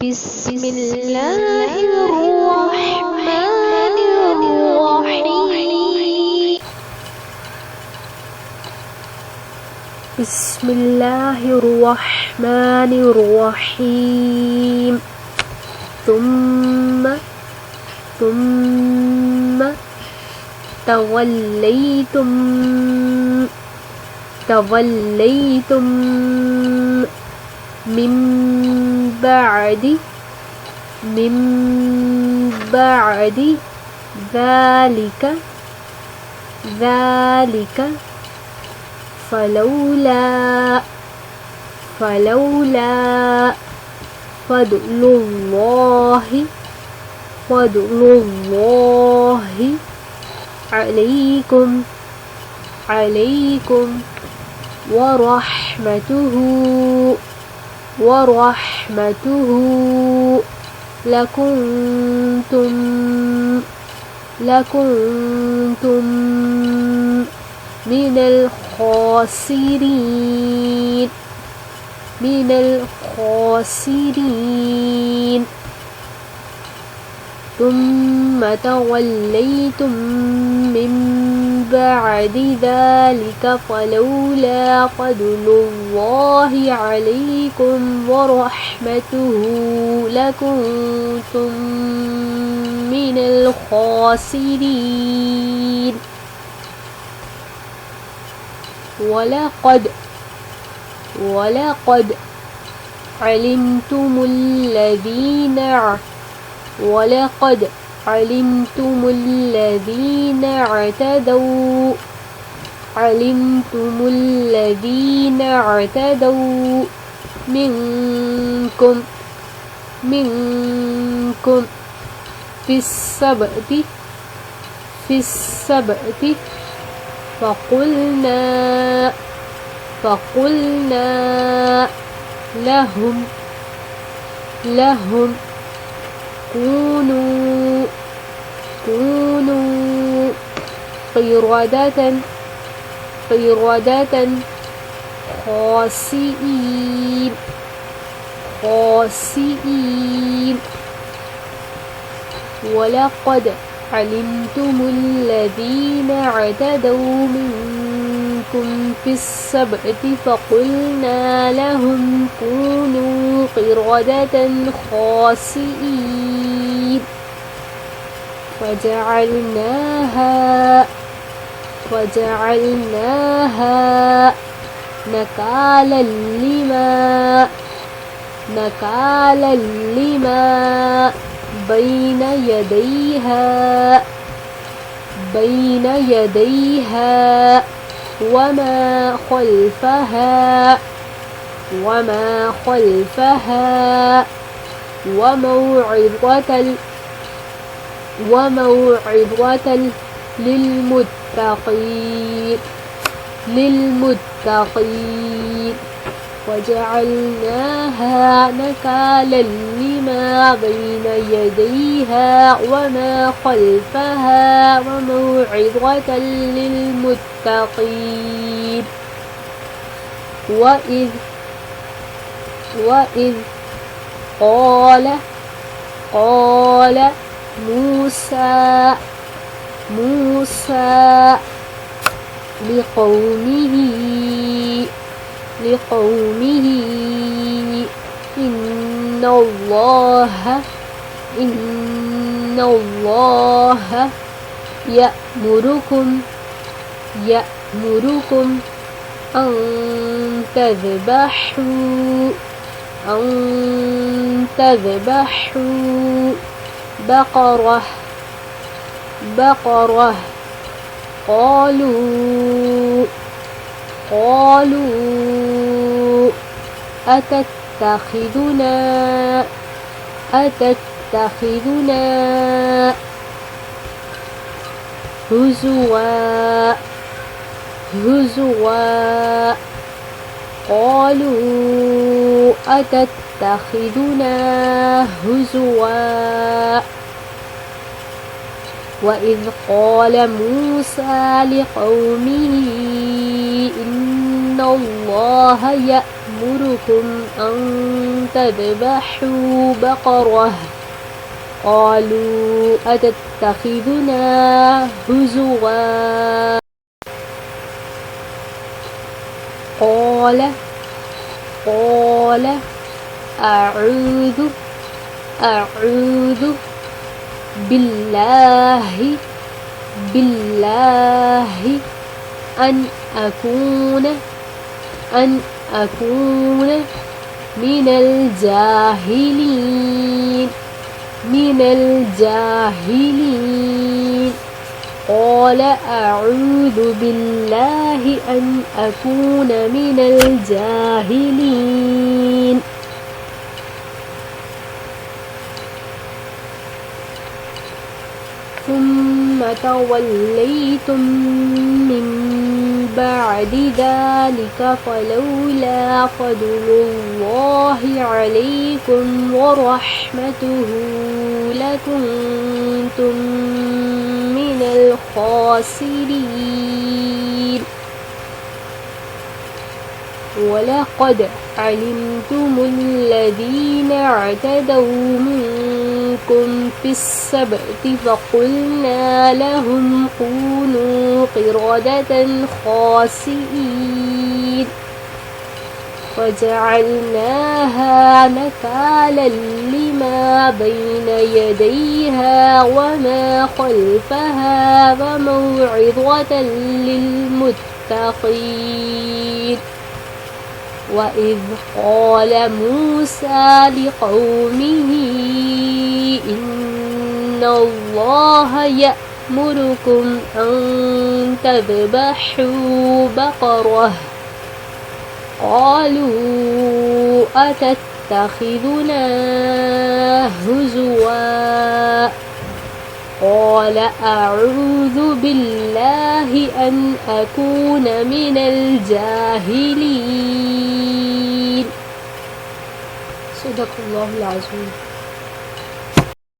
بسم الله الرحمن الرحيم. بسم الله الرحمن الرحيم. ثم توليتم من بعد ذلك فلولا فضل الله عليكم ورحمته لكنتم من الخاسرين. ثم توليتم من بعد ذلك فلولا فضل الله عليكم ورحمته لكنتم من الخاسرين. ولقد علمتم الذين اعتدوا منكم في السبت فقلنا لهم كونوا قردة خاسئين. ولقد علمتم الذين اعتدوا منكم في السبت فقلنا لهم كونوا قردة خاسئين. فجعلناها نكالا لما بين يديها وما خلفها وموعظة للمتقين. وجعلناها نكالا لما بين يديها وما خلفها وموعظة للمتقين. وإذ قال موسى لقومه إن الله يأمركم أن تذبحوا بقرة. قالوا أتتخذنا هزوا. قالوا أتتخذنا هزوا. وإذ قال موسى لقومه إن الله يأمركم أن تذبحوا بقرة قالوا أتتخذنا هزوا قال أعوذ بالله أن أكون من الجاهلين قال أعوذ بالله أن أكون من الجاهلين ثم توليتم من بعد ذلك فلولا فضل الله عليكم ورحمته لكنتم من الخاسرين ولقد علمتم الذين اعتدوا منكم في السبت فقلنا لهم كونوا قردة خاسئين فجعلناها نكالا لما بين يديها وما خلفها وموعظة للمتقين وإذ قال موسى لقومه إن الله يأمركم أن تذبحوا بقرة قالوا أتتخذنا هزوا قال أعوذ بالله أن أكون من الجاهلين صدق الله العظيم.